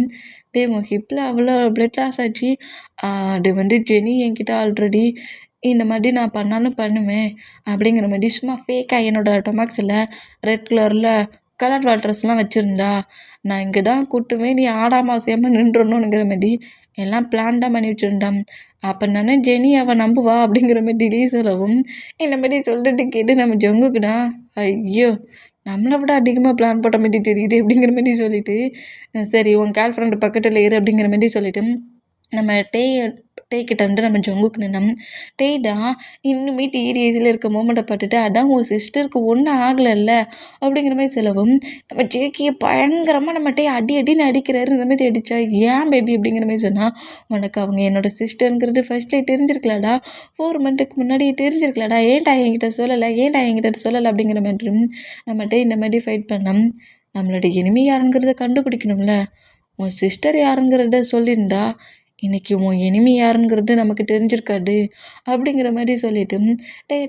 உன் ஹிப்பில் அவ்வளோ பிளட் லாஸ் ஆச்சு. அது ஜெனி என்கிட்ட ஆல்ரெடி இந்த மாதிரி நான் பண்ணாலும் பண்ணுவேன் அப்படிங்கிற மாதிரி சும்மா ஃபேக்காக என்னோடய டொமாக்ஸில் ரெட் கலர் வாட்டர்ஸ்லாம் வச்சுருந்தா நான் இங்கே தான் கூட்டுவேன், நீ ஆடாமல் அசையாமல் நின்றணுங்கிற மாதிரி எல்லாம் பிளான் தான் பண்ணி வச்சுருந்தான். அப்போ நானே ஜெனி அவன் நம்புவா அப்படிங்கிற மாதிரி சொல்லவும் இந்த மாதிரி சொல்லிட்டு கேட்டு நம்ம ஜொங்குக்குடா ஐயோ நம்மளை விட அதிகமாக பிளான் போட்ட மாதிரி தெரியுது அப்படிங்கிற மாதிரி சொல்லிவிட்டு சரி உன் கேர்ள் ஃப்ரெண்டு பக்கத்தில் ஏறு அப்படிங்கிற மாதிரி சொல்லிவிட்டு நம்ம டேக்கிட்ட வந்து நம்ம ஜொங்குக்கு நின்னோம். டேடா இன்னுமே டீரேஜில் இருக்க மூமெண்ட்டை பார்த்துட்டு அதான் உன் சிஸ்டருக்கு ஒன்றும் ஆகலைல்ல அப்படிங்கிற மாதிரி சொல்லவும் நம்ம ஜேக்கியை பயங்கரமாக நம்ம அடின்னு அடிக்கிறாரு. இந்த மாதிரி அடித்தா ஏன் பேபி அப்படிங்கிற மாதிரி சொன்னால் உனக்கு அவங்க என்னோடய சிஸ்டருங்கிறது ஃபர்ஸ்ட்லேயே தெரிஞ்சிருக்கலாடா, 4 மந்த்துக்கு முன்னாடியே தெரிஞ்சிருக்கலாடா, ஏன்டா என்கிட்ட சொல்லலை அப்படிங்கிற மாதிரி நம்மகிட்ட இந்த மாதிரி ஃபைட் பண்ணோம். நம்மளோட எனிமி யாருங்கிறத கண்டுபிடிக்கணும்ல. உன் சிஸ்டர் யாருங்கிறத சொல்லியிருந்தா இன்றைக்கி உன் எனிமி யாருங்கிறது நமக்கு தெரிஞ்சிருக்காது அப்படிங்கிற மாதிரி சொல்லிவிட்டு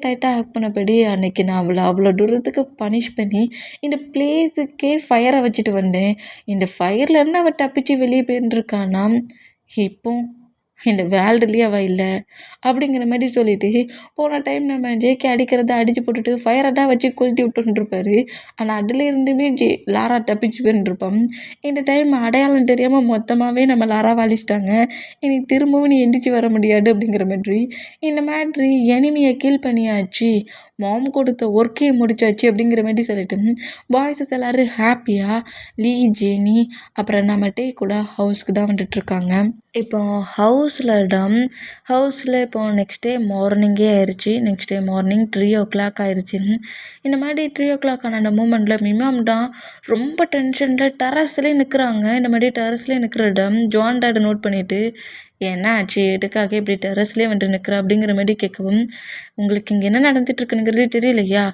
டைட்டாக ஆக்ட் பண்ணபடி அன்றைக்கி நான் அவ்வளோ தூரத்துக்கு பனிஷ் பண்ணி இந்த பிளேஸுக்கே ஃபயரை வச்சுட்டு வந்தேன். இந்த ஃபயர்லேருந்து அவள் தப்பிச்சு வெளியே போயிருந்துருக்கானா இப்போ இந்த வேர்ல்டுலேயே அவள் இல்லை அப்படிங்கிற மாதிரி சொல்லிவிட்டு போன டைம் நம்ம ஜேகே அடிக்கிறத அடித்து போட்டுட்டு ஃபயரை தான் வச்சு கொளுத்தி விட்டுருப்பாரு. ஆனால் அதுலேருந்துமே லாரா தப்பிச்சு போயிருந்துருப்பான். இந்த டைம் அடையாளம் தெரியாமல் மொத்தமாகவே நம்ம லாராவை அழிச்சிட்டாங்க. இனி திரும்பவும் நீ எந்திரிச்சு வர முடியாது அப்படிங்கிற மாதிரி இந்த மாதிரி எனிமியை கீல் பண்ணியாச்சு, மாம் கொடுத்த ஒர்க்கே முடிச்சாச்சு அப்படிங்கிற மாதிரி சொல்லிட்டு பாய்ஸஸ் எல்லோரும் ஹாப்பியாக லீ ஜெனி அப்புறம் நம்ம கூட ஹவுஸ்க்கு தான் வந்துட்டுருக்காங்க. இப்போ ஹவுஸில் இப்போ நெக்ஸ்ட் டே மார்னிங்கே ஆயிடுச்சு. நெக்ஸ்ட் டே மார்னிங் 3:00 ஆயிடுச்சு. இந்த மாதிரி 3:00 ஆன அந்த மூமெண்ட்டில் மினிமம் தான் ரொம்ப டென்ஷனில் டெரஸ்லேயே நிற்கிறாங்க. இந்த மாதிரி டெரஸ்லேயே நிற்கிற இடம் ஜான் டாட் நோட் பண்ணிவிட்டு, என்ன ஆச்சு, எதுக்காக இப்படி டெரஸ்லேயே வந்துட்டு நிற்கிற அப்படிங்கிற மாதிரி கேட்கவும், உங்களுக்கு இங்கே என்ன நடந்துட்டுருக்குங்கிறதே தெரியலையா?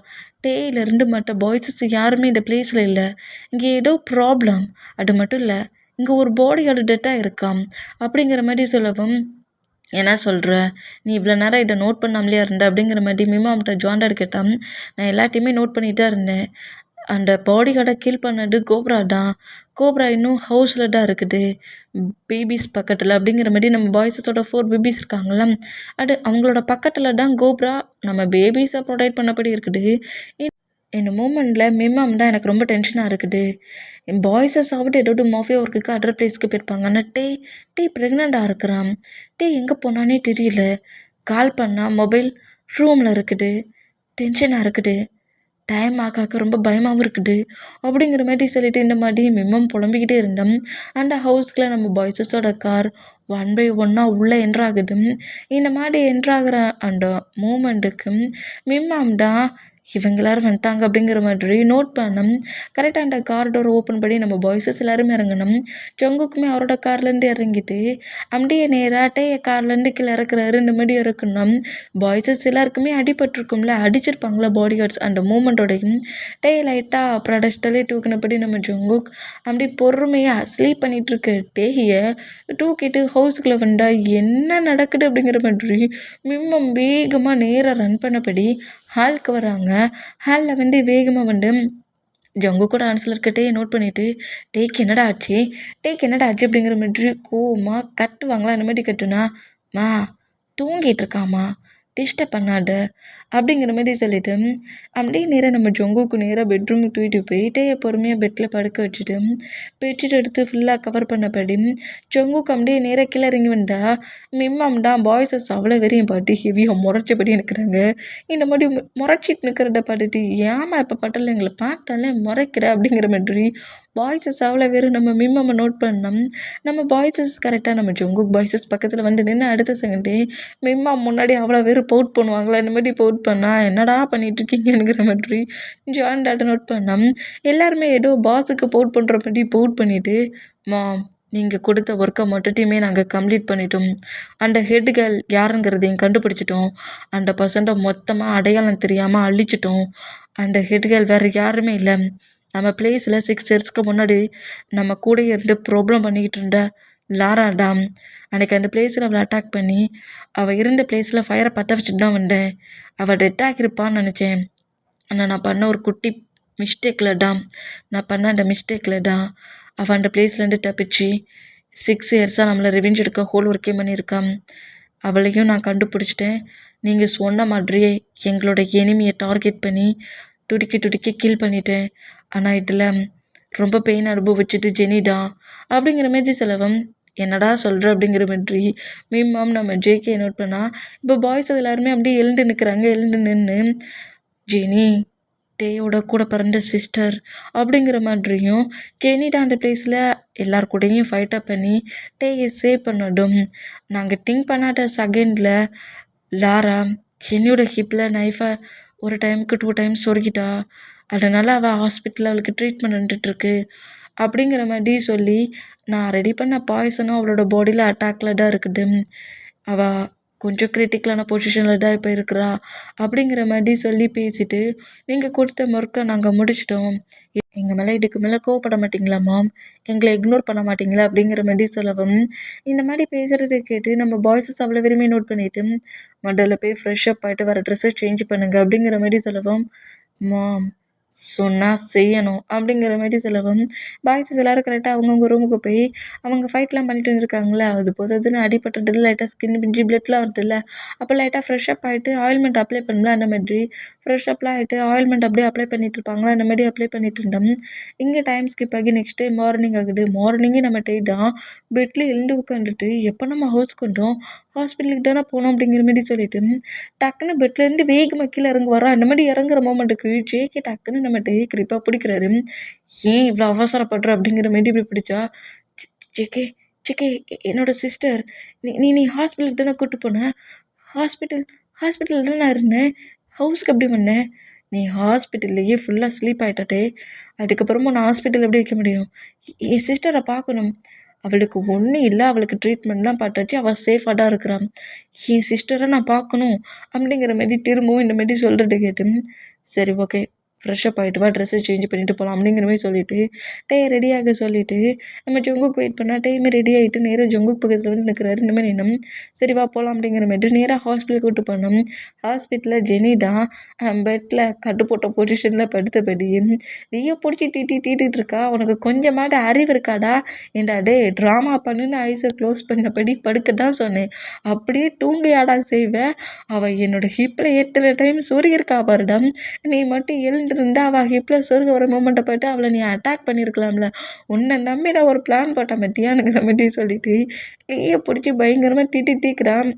டேயிலேருந்து மற்ற பாய்ஸஸ் யாருமே இந்த பிளேஸில் இல்லை. இங்கே ஏதோ ப்ராப்ளம். அது மட்டும் இல்லை, இங்கே ஒரு பாடியோட டெத்தாக இருக்காம் அப்படிங்கிற மாதிரி சொல்லவும், என்ன சொல்கிற, நீ இவ்வளோ நேரம் இதை நோட் பண்ணாமலே இருந்த அப்படிங்கிற மாதிரி மிமாம்கிட்ட ஜான் டாட் கேட்டான். நான் எல்லாத்தையுமே நோட் பண்ணிட்டு தான் இருந்தேன். அந்த பாடி கார்டை கீல் பண்ணது கோப்ரா தான். கோப்ரா இன்னும் ஹவுஸில் தான் இருக்குது, பேபிஸ் பக்கத்தில் அப்படிங்கிற மாதிரி நம்ம பாய்ஸஸோட 4 பேபிஸ் இருக்காங்கள, அது அவங்களோட பக்கத்தில் தான் கோப்ரா நம்ம பேபிஸை ப்ரொடெக்ட் பண்ணபடி இருக்குது. இந்த மூமெண்ட்டில் மிமாம் தான் எனக்கு ரொம்ப டென்ஷனாக இருக்குது. என் பாய்ஸஸ் ஆகிட்டு ஏதோ மாஃபியா ஒர்க்குக்கு அதர் பிளேஸ்க்கு போயிருப்பாங்க. ஆனால் டே ப்ரெக்னெண்ட்டாக இருக்கிறான். எங்கே போனானே தெரியல. கால் பண்ணால் மொபைல் ரூமில் இருக்குது. டென்ஷனாக இருக்குது. டைம் ஆக ரொம்ப பயமாகவும் இருக்குது அப்படிங்கிற மாதிரி சொல்லிட்டு இந்த மாதிரி மிம்மம் புலம்பிக்கிட்டே இருந்தோம். அந்த ஹவுஸ்க்குள்ள நம்ம பாய்ஸஸோட கார் 1 by 1 உள்ளே என்ட்ராகுது. இந்த மாதிரி என்ட்ராகிற அந்த மூமெண்ட்டுக்கு மிம்மம் தான் இவங்க எல்லோரும் வந்துட்டாங்க அப்படிங்கிற மாதிரி நோட் பண்ணோம். கரெக்டாக அந்த கார் டோர் ஓப்பன் பண்ணி நம்ம பாய்ஸஸ் எல்லோரும் இறங்கணும். ஜங்குக்குமே அவரோட கார்லேருந்து இறங்கிட்டு அப்படியே நேராக கார்லேருந்து கீழே இறக்குறாரு. இந்த மாதிரி இறக்கணும். பாய்ஸஸ் எல்லாருக்குமே அடிபட்டிருக்கும்ல, அடிச்சிருப்பாங்களா பாடி கார்ட்ஸ். அந்த மூமெண்ட்டோடையும் லைட்டாக ப்ரொடக்டலே தூக்கினபடி நம்ம ஜங்குக் அப்படி பொறுமையாக ஸ்லீப் பண்ணிகிட்டு இருக்க டேயை தூக்கிட்டு ஹவுஸுக்குள்ளே வந்தால் என்ன நடக்குது அப்படிங்கிற மாதிரி மிம்மம் வேகமாக நேராக ரன் பண்ணபடி ஹாலுக்கு வராங்க. ஹாலில் வேகமாக ஜங்கு கூட ஆன்சரில் இருக்க நோட் பண்ணிவிட்டு, டேக்கு என்னடா ஆச்சு அப்படிங்கிற மாதிரி கோவமாக கட்டுவாங்களா. அந்த மாதிரி கட்டுனா, மா தூங்கிட்டு இருக்காமா, டிஸ்டர்ப் பண்ணாத அப்படிங்கிற மாதிரி சொல்லிவிட்டு அப்படியே நேராக நம்ம ஜங்குக்கு நேராக பெட்ரூமுக்கு தூக்கிட்டு போயிட்டே பொறுமையாக பெட்டில் படுக்க வச்சுட்டு பெட்ஷீட் எடுத்து ஃபுல்லாக கவர் பண்ணபடி ஜங்குக்கு அப்படியே நேராக கீழே இறங்கி வந்தா மிம்மாம்டா பாய்ஸஸ் அவ்வளோ வெறியும் பாட்டி ஹெவியாக முறைச்சபடி நிற்கிறாங்க. இந்த மாதிரி முறைச்சிட்டு நிற்கிறத பார்த்துட்டு ஏமா இப்போ பட்டல எங்களை பார்த்தாலே முறைக்கிற அப்படிங்கிற மாதிரி பாய்ஸஸ் அவ்வளோ வெறும் நம்ம மிம்மம்மை நோட் பண்ணோம். நம்ம பாய்ஸஸ் கரெக்டாக நம்ம ஜங்குக் பாய்ஸஸ் பக்கத்தில் நின்று அடுத்த செகண்டே மிம்மா முன்னாடி அவ்வளோ வெறும் பவுட் பண்ணுவாங்களா, இந்த மாதிரி பவுட் பண்ணால் என்னடா பண்ணிகிட்ருக்கீங்கிற மாதிரி ஜான் டாட்டை நோட் பண்ணோம். எல்லாருமே ஏதோ பாஸுக்கு பவுட் பண்ணுற மாதிரி பவுட் பண்ணிவிட்டு, நீங்கள் கொடுத்த ஒர்க்கை மட்டுமே நாங்கள் கம்ப்ளீட் பண்ணிட்டோம். அந்த ஹெட் கேர்ள் யாருங்கிறதையும் கண்டுபிடிச்சிட்டோம். அந்த பர்சன்ட்டை மொத்தமாக அடையாளம் தெரியாமல் அழிச்சிட்டோம். அந்த ஹெட் கேர்ள் வேறு யாருமே இல்லை, நம்ம பிளேஸில் 6 இயர்ஸ்க்கு முன்னாடி நம்ம கூட இருந்து ப்ராப்ளம் பண்ணிக்கிட்டு இருந்த லாரா டாம். அன்றைக்கி அந்த பிளேஸில் அவளை அட்டாக் பண்ணி அவள் இருந்த பிளேஸில் ஃபயரை பற்ற வச்சுட்டு தான் வந்தேன். அவள் டெட் ஆகிருப்பான்னு நினச்சேன். ஆனால் நான் பண்ண ஒரு குட்டி மிஸ்டேக்கில் டாம், அந்த மிஸ்டேக்கில் தான் அவள் அந்த பிளேஸ்லேருந்து தப்பிச்சு 6 இயர்ஸாக நம்மளை ரிவெஞ்ச் எடுக்க ஹோல் ஒர்க்கே பண்ணியிருக்கான். அவளையும் நான் கண்டுபிடிச்சிட்டேன். நீங்கள் சொன்ன மாதிரியே எங்களோட எனிமியை டார்கெட் பண்ணி துடிக்க கில் பண்ணிட்டேன். ஆனால் இதில் ரொம்ப பெயின் அனுபவிச்சுட்டு ஜெனிடா அப்படிங்கிற மாதிரி செலவம் என்னடா சொல்கிற அப்படிங்கிற மாதிரி மீமாம் நம்ம ஜேகே நோட் பண்ணால் இப்போ பாய்ஸ் எல்லாருமே அப்படியே எழுந்து நிற்கிறாங்க. எழுந்து நின்று ஜெனி டேயோட கூட பிறந்த சிஸ்டர் அப்படிங்கிற மாதிரியும் ஜெனிடா அந்த பிளேஸில் எல்லார் கூடயும் ஃபைட்டப் பண்ணி டேயை சேவ் பண்ணட்டும். நாங்கள் திங்க் பண்ணாத செகண்டில் லாரா ஜெனியோட ஹிப்பில் நைஃபை ஒரு டைமுக்கு 2 டைம்ஸ் சொருகிட்டா. அதனால் அவள் ஹாஸ்பிட்டலில் அவளுக்கு ட்ரீட்மெண்ட் வந்துட்டுருக்கு அப்படிங்கிற மாதிரி சொல்லி நான் ரெடி பண்ண பாய்சனும் அவளோட பாடியில் அட்டாக்கில் தான் இருக்குது. அவள் கொஞ்சம் கிரிட்டிக்கலான பொசிஷனில் தான் இப்போ இருக்கிறா அப்படிங்கிற மாதிரி சொல்லி பேசிட்டு, நீங்கள் கொடுத்த ஒர்க்கை நாங்கள் முடிச்சிட்டோம். எங்கள் மேலே இதுக்கு மேலே கோவப்பட மாட்டிங்களா மாம், எங்களை இக்னோர் பண்ண மாட்டிங்களா அப்படிங்கிற மாதிரி சொல்லவும், இந்த மாதிரி பேசுகிறத கேட்டு நம்ம பாய்ஸஸ் அவ்வளோ விரும்பி நோட் பண்ணிவிட்டு முதல்ல போய் ஃப்ரெஷ்ஷப் ஆகிட்டு வர ட்ரெஸ்ஸை சேஞ்ச் பண்ணுங்கள் அப்படிங்கிற மாதிரி சொல்லவும், மாம் சொன்னால் செய்யணும் அப்படிங்கிற மாதிரி சொல்லவும் பாய்ஸஸ் எல்லோரும் கரெக்டாக அவங்கவுங்க ரூமுக்கு போய் அவங்க ஃபைட்லாம் பண்ணிட்டு வந்துருக்காங்களே, அது போதுன்னு அடிப்பட்டது லைட்டாக ஸ்கின் பிஞ்சு பிளட்லாம் வந்துட்டுல, அப்போ லைட்டாக ஃப்ரெஷ்ஷப் ஆகிட்டு ஆயில்மெண்ட் அப்ளை பண்ணல. அந்த மாதிரி ஃப்ரெஷ்ஷப்லாம் ஆகிட்டு ஆயில்மெண்ட் அப்படியே அப்ளை பண்ணிட்டு இருப்பாங்களா, அந்த மாதிரி அப்ளை பண்ணிட்டு இருந்தோம். இங்கே டைம் ஸ்கிப் ஆகி நெக்ஸ்ட் டே மார்னிங் ஆகுது. மார்னிங்கே நம்ம தான் பெட்டில் எழுந்து உட்காந்துட்டு எப்போ நம்ம ஹவுஸ்க்கு வந்தோம், ஹாஸ்பிட்டலுக்கு தானே போனோம் அப்படிங்கிற மாதிரி சொல்லிட்டு டக்குன்னு பெட்லேருந்து வேகமாக கீழே இறங்க வரோம். அந்த மாதிரி இறங்குற மூமெண்ட்டுக்கு ஜேகே டக்குன்னு நம்ம கிரிப்பாக பிடிக்கிறாரு. ஏன் இவ்வளோ அவசரப்படுற அப்படிங்கிற மாதிரி இப்படி பிடிச்சா, ஜேகே சிக்கி என்னோட சிஸ்டர் நீ நீ நீ ஹாஸ்பிட்டலுக்கு தானே கூப்பிட்டு போன ஹாஸ்பிட்டல் ஹாஸ்பிட்டல் தானே நான் இருந்தேன் ஹவுஸுக்கு எப்படி வந்தேன் நீ ஹாஸ்பிட்டல்லையே ஃபுல்லாக ஸ்லீப் ஆகிட்டாட்டே அதுக்கப்புறமா நான் ஹாஸ்பிட்டல் எப்படி வைக்க முடியும் என் சிஸ்டரை பார்க்கணும் அவளுக்கு ஒன்றும் இல்லை அவளுக்கு ட்ரீட்மெண்ட்லாம் பார்த்தாச்சு அவள் சேஃபாக தான் இருக்கிறான் என் சிஸ்டரை நான் பார்க்கணும் அப்படிங்கிற மாதிரி திரும்பவும் இந்த மாதிரி சொல்கிறது கேட்டு சரி ஓகே ஃப்ரெஷ்ஷப் ஆகிட்டு வா ட்ரெஸ்ஸை சேஞ்ச் பண்ணிட்டு போகலாம் அப்படிங்கிற மாதிரி சொல்லிவிட்டு ரெடியாக சொல்லிவிட்டு நம்ம ஜொங்குக்கு வெயிட் பண்ணால் டைமே ரெடி ஆகிட்டு நேராக ஜொங்குக்கு பக்கத்தில் வந்து நிற்கிறாரு இந்த மாதிரி என்ன சரி வா போகலாம் அப்படிங்கிற மாதிரி நேராக ஹாஸ்பிட்டல் கூப்பிட்டு போனோம் ஹாஸ்பிட்டலில் ஜெனி தான் பெட்டில் கட்டு போட்ட பொசிஷனில் படுத்தபடி நீயே பிடிச்சி தீட்டிகிட்டு இருக்கா உனக்கு கொஞ்சமாட்ட அறிவு இருக்காடா ஏண்டா டே ட்ராமா பண்ணுன்னு ஐஸை க்ளோஸ் பண்ணபடி படுக்க தான் சொன்னேன் அப்படியே தூங்கியாடா செய்வேன் அவள் என்னோட ஹிப்பில் எத்தனை டைம் சொருகிருக்கா பாருடா நீ மட்டும் இருந்தா அவள் ஹிப்பில் சொருக வர மூமெண்ட்டை போய்ட்டு அவளை நீ அட்டாக் பண்ணியிருக்கலாம்ல உன்னை நம்பி நான் ஒரு பிளான் போட்டேன் பற்றியானுங்கிற மாதிரி சொல்லிட்டு கையை பிடிச்சி பயங்கரமாக தீக்கிறான்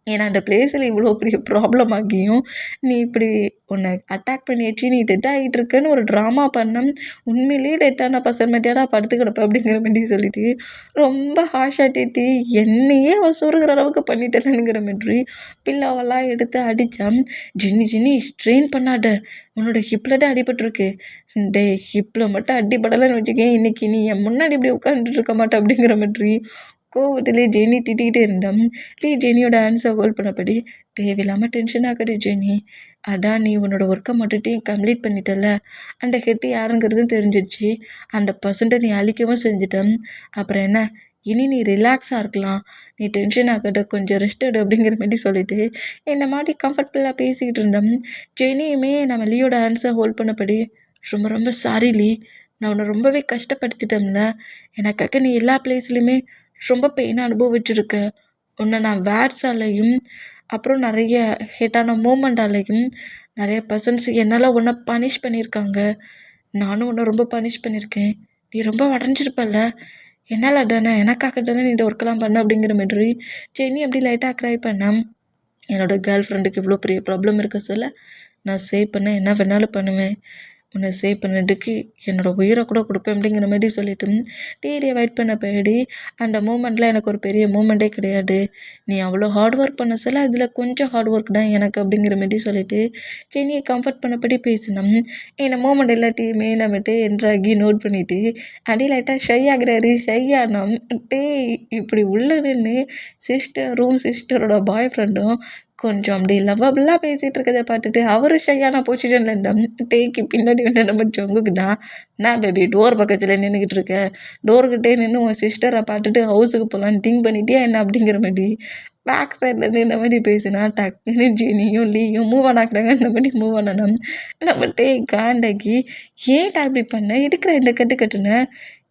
ஏன்னா அந்த பிளேஸில் இவ்வளோ பெரிய ப்ராப்ளம் ஆகியும் நீ இப்படி உன்னை அட்டாக் பண்ணிடுச்சு நீ டெட் ஆகிட்டு இருக்கேன்னு ஒரு ட்ராமா பண்ண உண்மையிலேயே டெட்டான பசங்க மத்தியாடா படுத்து கிடப்ப அப்படிங்கிற மாதிரி சொல்லிட்டு ரொம்ப ஹாஷாக டீத்தி என்னையே அவள் சொருகிற அளவுக்கு பண்ணிட்டேனுங்கிற மாதிரி பில்லாவெல்லாம் எடுத்து அடித்தான் ஜின்னி ஸ்ட்ரெயின் பண்ணாட உன்னோட ஹிப்பில் தான் அடிபட்டிருக்கு டே ஹிப்பில் மட்டும் அடிபடலைன்னு வச்சுக்கேன் இன்றைக்கி நீ என் முன்னாடி இப்படி உட்காந்துட்டு இருக்க மாட்டேன் அப்படிங்கிற மாதிரி கோவத்திலே ஜெனி திட்டிகிட்டே இருந்தான் ஜெனியோட ஆன்சர் ஹோல்ட் பண்ணபடி தேவையில்லாமல் டென்ஷன் ஆகாது ஜெனி அதான் நீ உன்னோட ஒர்க்கை மட்டும் கம்ப்ளீட் பண்ணிட்டல அந்த ஹெட்டு யாருங்கிறதும் தெரிஞ்சிடுச்சு அந்த பர்சன்ட்டை நீ அழிக்கவும் செஞ்சுட்டேன் அப்புறம் என்ன இனி நீ ரிலாக்ஸாக இருக்கலாம் நீ டென்ஷன் ஆகட்ட கொஞ்சம் ரெஸ்ட் எடு அப்படிங்கிற மாதிரி சொல்லிட்டு இந்த மாதிரி கம்ஃபர்டபுளாக பேசிக்கிட்டு இருந்தோம் ஜெனியுமே நம்ம லீயோட ஆன்சர் ஹோல்ட் பண்ணபடி ரொம்ப ரொம்ப சாரி லீ நான் உன்னை ரொம்பவே கஷ்டப்படுத்திட்டோம்ல எனக்காக நீ எல்லா பிளேஸ்லையுமே ரொம்ப பெயினை அனுபவிச்சிருக்க உன்னை நான் வேர்ட்ஸாலையும் அப்புறம் நிறைய ஹிட்டான மூமெண்டாலையும் நிறைய பர்சன்ஸ் என்னால் உன்னை பனிஷ் பண்ணியிருக்காங்க நானும் உன்னை ரொம்ப பனிஷ் பண்ணியிருக்கேன் நீ ரொம்ப உடஞ்சிருப்பல்ல என்னால் தானே எனக்காக தானே நீ இந்த ஒர்க்கெல்லாம் பண்ண அப்படிங்கிற மாதிரி ஜெனி அப்படி லைட்டாக க்ரை பண்ணேன் என்னோடய கேர்ள் ஃப்ரெண்டுக்கு இவ்வளோ பெரிய ப்ராப்ளம் இருக்க சொல்ல நான் சேவ் பண்ண என்ன வேணாலும் பண்ணுவேன் உன்னை சேவ் பண்ணிட்டுக்கு என்னோடய உயிரை கூட கொடுப்பேன் அப்படிங்கிற மாதிரி சொல்லிட்டு டீரியை வெயிட் பண்ண போயிடி அந்த மூமெண்ட்டில் எனக்கு ஒரு பெரிய மூமெண்ட்டே கிடையாது நீ அவ்வளோ ஹார்ட் ஒர்க் பண்ண சொல்ல அதில் கொஞ்சம் ஹார்ட் ஒர்க் தான் எனக்கு அப்படிங்கிற மாதிரி சொல்லிட்டு ஜெனியை கம்ஃபர்ட் பண்ணபடி பேசினோம் இந்த மூமெண்ட் எல்லாத்தையுமே நம்மகிட்ட என்றாகி நோட் பண்ணிவிட்டு அடி லைட்டாக ஷை ஆகிறாரு ஷை ஆனோம் இப்படி உள்ள நின்று சிஸ்டரோட பாய் ஃப்ரெண்டும் கொஞ்சம் அப்படி லவ்வபுளாக பேசிகிட்டு இருக்கிறத பார்த்துட்டு அவர் ஷையான பொசிஷனில் இருந்தால் டேக்கு பின்னாடி வந்து நம்ம ஜொங்குக்குன்னா நான் பேபி டோர் பக்கத்தில் நின்றுக்கிட்டு இருக்க டோர்கிட்டே நின்று உன் சிஸ்டரை பார்த்துட்டு ஹவுஸுக்கு போகலான்னு திங்க் பண்ணிட்டியா என்ன அப்படிங்கிற மாதிரி பேக் சைட்லேருந்து இந்த மாதிரி பேசினா டக்குன்னு ஜெனியும் லீயும் மூவ் ஆன் ஆக்குறாங்க இந்த மாதிரி மூவ் ஆனோம் நம்ம காண்டாக்கி ஏன்டா இப்படி பண்ண எடுக்கிற இந்த கட்டுனேன்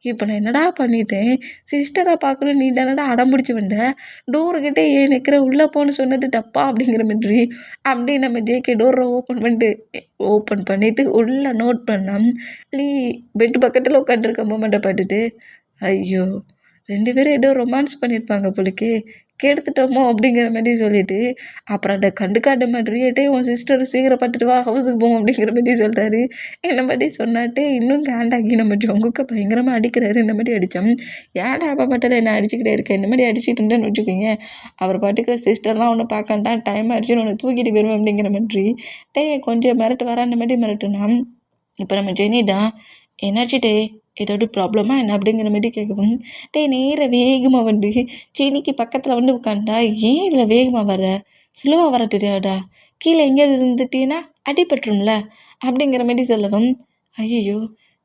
இப்போ நான் என்னடா பண்ணிட்டேன் சிஸ்டராக பார்க்குறேன் நீ தானடா அடம்பிடிச்சி வந்த டோருக்கிட்டே ஏன் நிற்கிற உள்ளே போன்னு சொன்னது தப்பா அப்படிங்கிற மாதிரி அப்படியே நம்ம ஜேகே டோரை ஓப்பன் பண்ணிவிட்டு உள்ளே நோட் பண்ணோம் லீ பெட்டு பக்கத்தில் உட்காந்துருக்க மூமெண்ட்டை பார்த்துட்டு ஐயோ 2 பேரும் ஏதோ ரொமான்ஸ் பண்ணியிருப்பாங்க போலுக்கு கெடுத்துட்டோமோ அப்படிங்கிற மாதிரி சொல்லிவிட்டு அப்புறம் அதை கண்டுக்காட்ட மாதிரியே உன் சிஸ்டர் சீக்கிரம் பார்த்துட்டு வா ஹவுஸுக்கு போவோம் அப்படிங்கிற மாதிரி சொல்கிறாரு என்ன மாதிரி சொன்னாட்டே இன்னும் கேண்டாகி நம்ம ஜொங்குக்கு பயங்கரமாக அடிக்கிறாரு இந்த மாதிரி அடித்தோம் ஏன்டா அப்பா பாட்டில் என்ன அடிச்சுக்கிட்டே இருக்கேன் இந்த மாதிரி அடிச்சுட்டு இருந்தேன்னு வச்சுக்கோங்க அவர் பாட்டுக்கு சிஸ்டர்லாம் ஒன்று பார்க்கண்டான் டைம் ஆயிடுச்சுன்னு ஒன்று தூக்கிட்டு போயிடுவேன் அப்படிங்கிற மாதிரி கொஞ்சம் மிரட்டு வரா அந்த மாதிரி மிரட்டுனா இப்போ நம்ம ஜெனிடா என்னாச்சு ஏதாவது ப்ராப்ளமா என்ன அப்படிங்கிற மாதிரி கேட்கவும் நேராக வேகமாக வந்து செனிக்கு பக்கத்தில் வந்து உட்காண்டா ஏன் இவ்வளோ வேகமாக வர ஸ்லோவாக வர தெரியாதா கீழே எங்கேயாவது இருந்துட்டீங்கன்னா அடிபட்டுரும்ல அப்படிங்கிற மாதிரி சொல்லவும் ஐயோ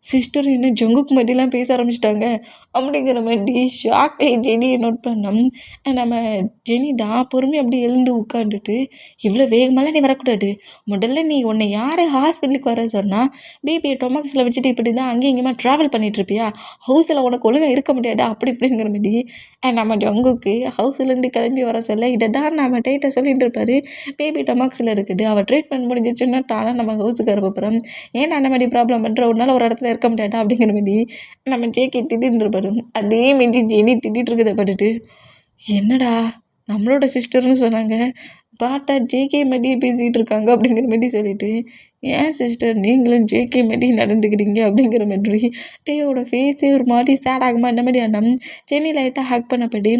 சிஸ்டர் இன்னும் ஜொங்குக்கு மாதிரிலாம் பேச ஆரம்பிச்சிட்டாங்க அப்படிங்கிற மாதிரி ஷாக்லேயே ஜெனியை நோட் பண்ணோம் நம்ம ஜெனி தான் பொறுமையாக அப்படி எழுந்து உட்காந்துட்டு இவ்வளோ வேகமாலாம் நீ வரக்கூடாது முதல்ல நீ உன்னை யார் ஹாஸ்பிட்டலுக்கு வர சொன்னால் பிபியை டொமக்ஸில் வச்சுட்டு இப்படி தான் அங்கேயும் இங்கேயுமா ட்ராவல் பண்ணிகிட்ருப்பியா ஹவுஸில் உனக்கு ஒழுங்காக இருக்க முடியாது அப்படி இப்படிங்கிற மாதிரி நம்ம ஜொங்குக்கு ஹவுஸ்லேருந்து கிளம்பி வர சொல்ல இதை தான் நம்ம டேட்டை சொல்லிட்டு இருப்பார் பேபி டொமக்ஸில் இருக்குது அவள் ட்ரீட்மெண்ட் முடிஞ்சிச்சுன்னா தானே நம்ம ஹவுஸுக்கு வரப்போகிறோம் ஏன்னா அந்த மாதிரி ப்ராப்ளம் பண்ணுற ஒரு நாள் ஒரு இடத்துல இருக்க முடியாதா அப்படிங்கிற மாதிரி நம்ம ஜேகே திட்டின்னு இருப்பாரு அதே மாரி ஜெனி திட்டிகிட்டு இருக்கிறத பார்த்துட்டு என்னடா நம்மளோட சிஸ்டர்னு சொன்னாங்க பார்த்தா ஜேகே மாரியே பேசிகிட்டு இருக்காங்க அப்படிங்கிற மாரி சொல்லிட்டு, "ஏன் சிஸ்டர் நீங்களும் ஜேகே மாரி நடந்துக்கிறீங்க?" அப்படிங்கிற மாதிரி டேயோட ஃபேஸே ஒரு மாரி சேட் ஆகுமா என்ன மாரி ஆனா, ஜெனி லைட்டாக ஹக் பண்ணபடி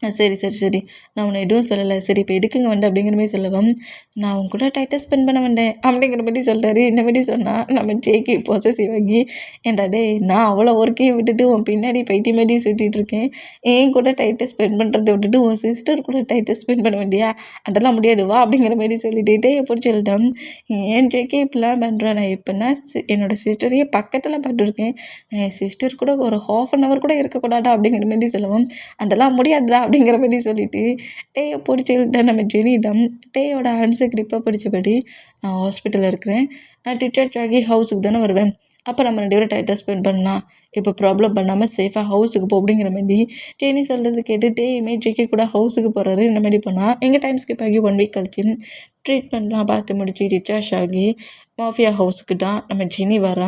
சரி, சரி, சரி. நான் உன்ன எதுவும் சொல்லல. சரி இப்ப எதுக்குங்க வந்த அப்படிங்கிற மாரி சொல்லவும், நான் உன் கூட டைம் ஸ்பெண்ட் பண்ண வந்தேன் அப்படிங்கிற மாரி சொல்றாரு. இந்த மாரி சொன்னா நம்ம ஜேகே பொசசிவ் ஆகி, ஏன்டா டேய் நான் அவ்வளோ ஒர்க்கையும் விட்டுட்டு உன் பின்னாடி பைத்தியம் மாரி சுத்திட்டு இருக்கேன். என் கூட டைம் ஸ்பெண்ட் பண்றத விட்டுட்டு உன் சிஸ்டர் கூட டைம் ஸ்பெண்ட் பண்ண வேண்டியா? அதெல்லாம் முடியாது வா அப்படிங்கிற மாரி சொல்லிட்டு டேய் புடிச்சு சொல்லிட்டேன். ஏன் ஜேகே இப்படிலாம் பண்ற? நான் எப்படின்னா என்னோட சிஸ்டரையே பக்கத்துல பார்த்துருக்கேன். என் சிஸ்டர் கூட ஒரு 1/2 அன் ஹவர் கூட இருக்கக்கூடாதா? அப்படிங்கிற மாரி சொல்லவும், அதெல்லாம் முடியாதுடா அப்படிங்கிற மாரி சொல்லிட்டு, டேய புடிச்சு இழுத்தா நம்ம ஜெனியிடம் டேயோட ஹேண்ட்ஸ கிரிப்பா பிடிச்சபடி, "நான் ஹாஸ்பிட்டல்ல இருக்கிறேன். நான் டிஸ்சார்ஜ் ஆகி ஹவுஸுக்கு தானே வருவேன். அப்போ நம்ம 2 பேரும் டைம் ஸ்பெண்ட் பண்ணலாம். இப்போ ப்ராப்ளம் பண்ணாம சேஃபா ஹவுஸுக்கு போ" அப்படிங்கிற மாரி ஜெனி சொல்றது கேட்டு டேயுமே ஜேகே கூட ஹவுஸுக்கு போறாரு. இந்த மாரி பண்ணா, எங்க டைம் ஸ்கிப் ஆகி 1 வீக் கழிச்சு ட்ரீட்மெண்ட்லாம் பார்த்து முடிச்சு டிஸ்சார்ஜ் ஆகி மாஃபியா ஹவுஸுக்கு தான் நம்ம ஜெனி வரா.